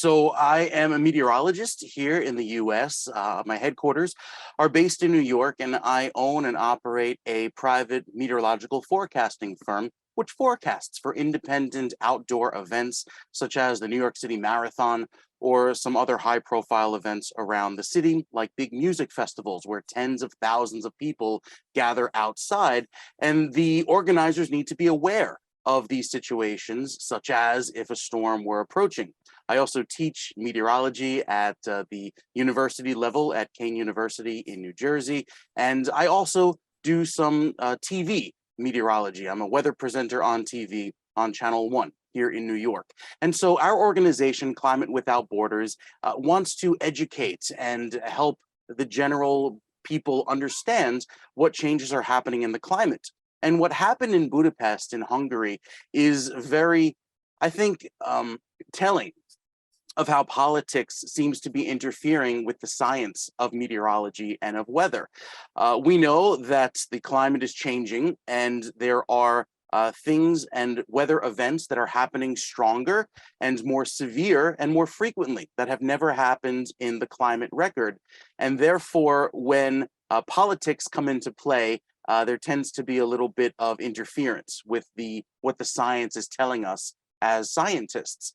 So I am a meteorologist here in the US. My headquarters are based in New York, and I own and operate a private meteorological forecasting firm, which forecasts for independent outdoor events such as the New York City Marathon or some other high profile events around the city, like big music festivals where tens of thousands of people gather outside. And the organizers need to be aware of these situations, such as if a storm were approaching. I also teach meteorology at the university level at Kane University in New Jersey, and I also do some TV meteorology. I'm a weather presenter on TV on Channel 1 here in New York. And so our organization, Climate Without Borders, wants to educate and help the general people understand what changes are happening in the climate. And what happened in Budapest in Hungary is very, I think, telling of how politics seems to be interfering with the science of meteorology and of weather. We know that the climate is changing, and there are things and weather events that are happening stronger and more severe and more frequently that have never happened in the climate record. And therefore, when politics come into play, there tends to be a little bit of interference with what the science is telling us as scientists.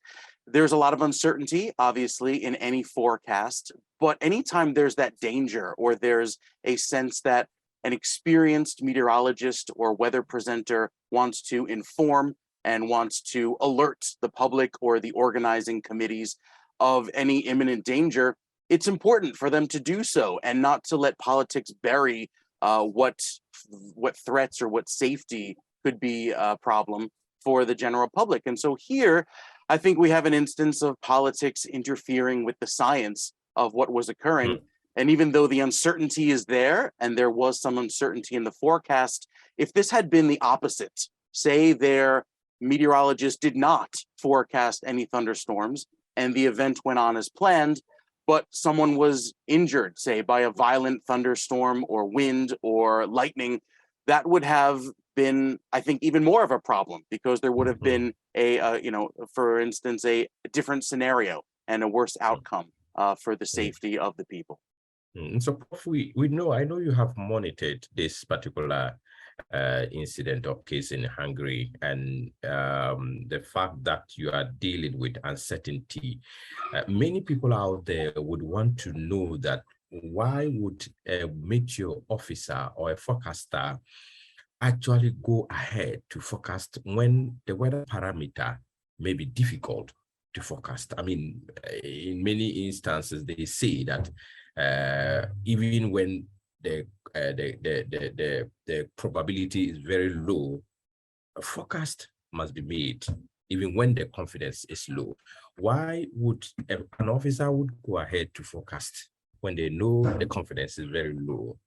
There's a lot of uncertainty, obviously, in any forecast, but anytime there's that danger or there's a sense that an experienced meteorologist or weather presenter wants to inform and wants to alert the public or the organizing committees of any imminent danger, it's important for them to do so and not to let politics bury what threats or what safety could be a problem for the general public. And so here, I think we have an instance of politics interfering with the science of what was occurring. And even though the uncertainty is there, and there was some uncertainty in the forecast, if this had been the opposite, say their meteorologist did not forecast any thunderstorms and the event went on as planned, but someone was injured, say, by a violent thunderstorm or wind or lightning, that would have been, I think, even more of a problem, because there would have been for instance, a different scenario and a worse outcome for the safety of the people. So Prof, I know you have monitored this particular incident or case in Hungary, and the fact that you are dealing with uncertainty. Many people out there would want to know that why would a meteor officer or a forecaster actually go ahead to forecast when the weather parameter may be difficult to forecast? I mean, in many instances, they say that even when the probability is very low, a forecast must be made, even when the confidence is low. Why would an officer would go ahead to forecast when they know the confidence is very low?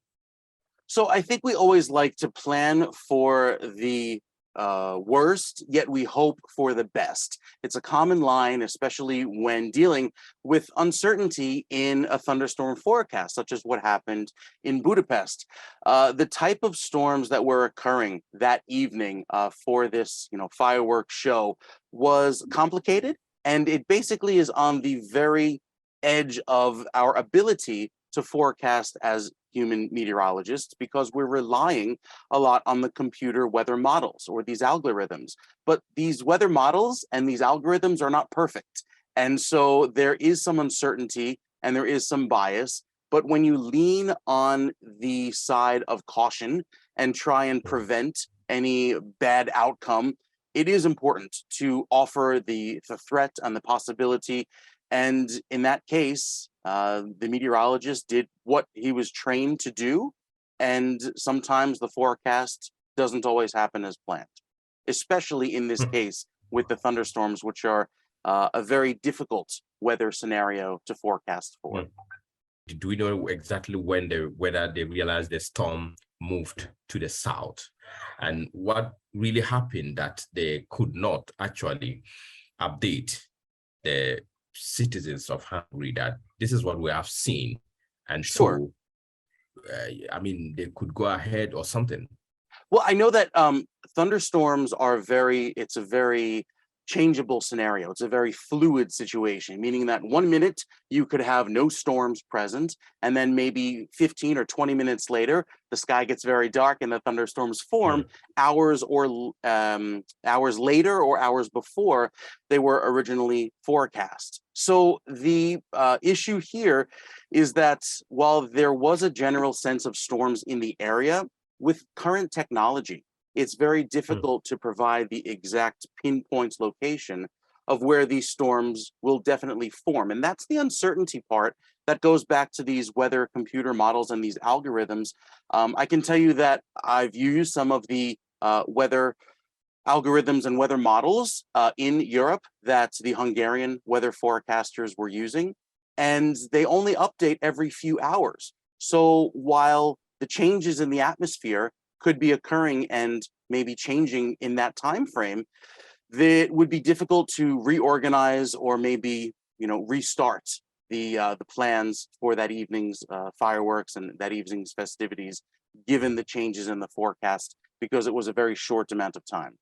So I think we always like to plan for the worst, yet we hope for the best. It's a common line, especially when dealing with uncertainty in a thunderstorm forecast, such as what happened in Budapest. The type of storms that were occurring that evening for this, fireworks show was complicated, and it basically is on the very edge of our ability to forecast as human meteorologists, because we're relying a lot on the computer weather models or these algorithms. But these weather models and these algorithms are not perfect. And so there is some uncertainty and there is some bias. But when you lean on the side of caution and try and prevent any bad outcome, it is important to offer the threat and the possibility. And in that case, the meteorologist did what he was trained to do, and sometimes the forecast doesn't always happen as planned, especially in this case with the thunderstorms, which are a very difficult weather scenario to forecast for. Do we know exactly whether they realized the storm moved to the south, and what really happened that they could not actually update the citizens of Hungary that this is what we have seen, and Sure. So I mean, they could go ahead or something? Well, I know that thunderstorms are it's a very changeable scenario. It's a very fluid situation, meaning that 1 minute you could have no storms present, and then maybe 15 or 20 minutes later, the sky gets very dark and the thunderstorms form hours later or hours before they were originally forecast. So the issue here is that while there was a general sense of storms in the area, with current technology, it's very difficult to provide the exact pinpoint location of where these storms will definitely form. And that's the uncertainty part that goes back to these weather computer models and these algorithms. I can tell you that I've used some of the weather algorithms and weather models in Europe that the Hungarian weather forecasters were using, and they only update every few hours. So while the changes in the atmosphere could be occurring and maybe changing in that time frame, that would be difficult to reorganize or maybe restart the plans for that evening's fireworks and that evening's festivities, given the changes in the forecast, because it was a very short amount of time.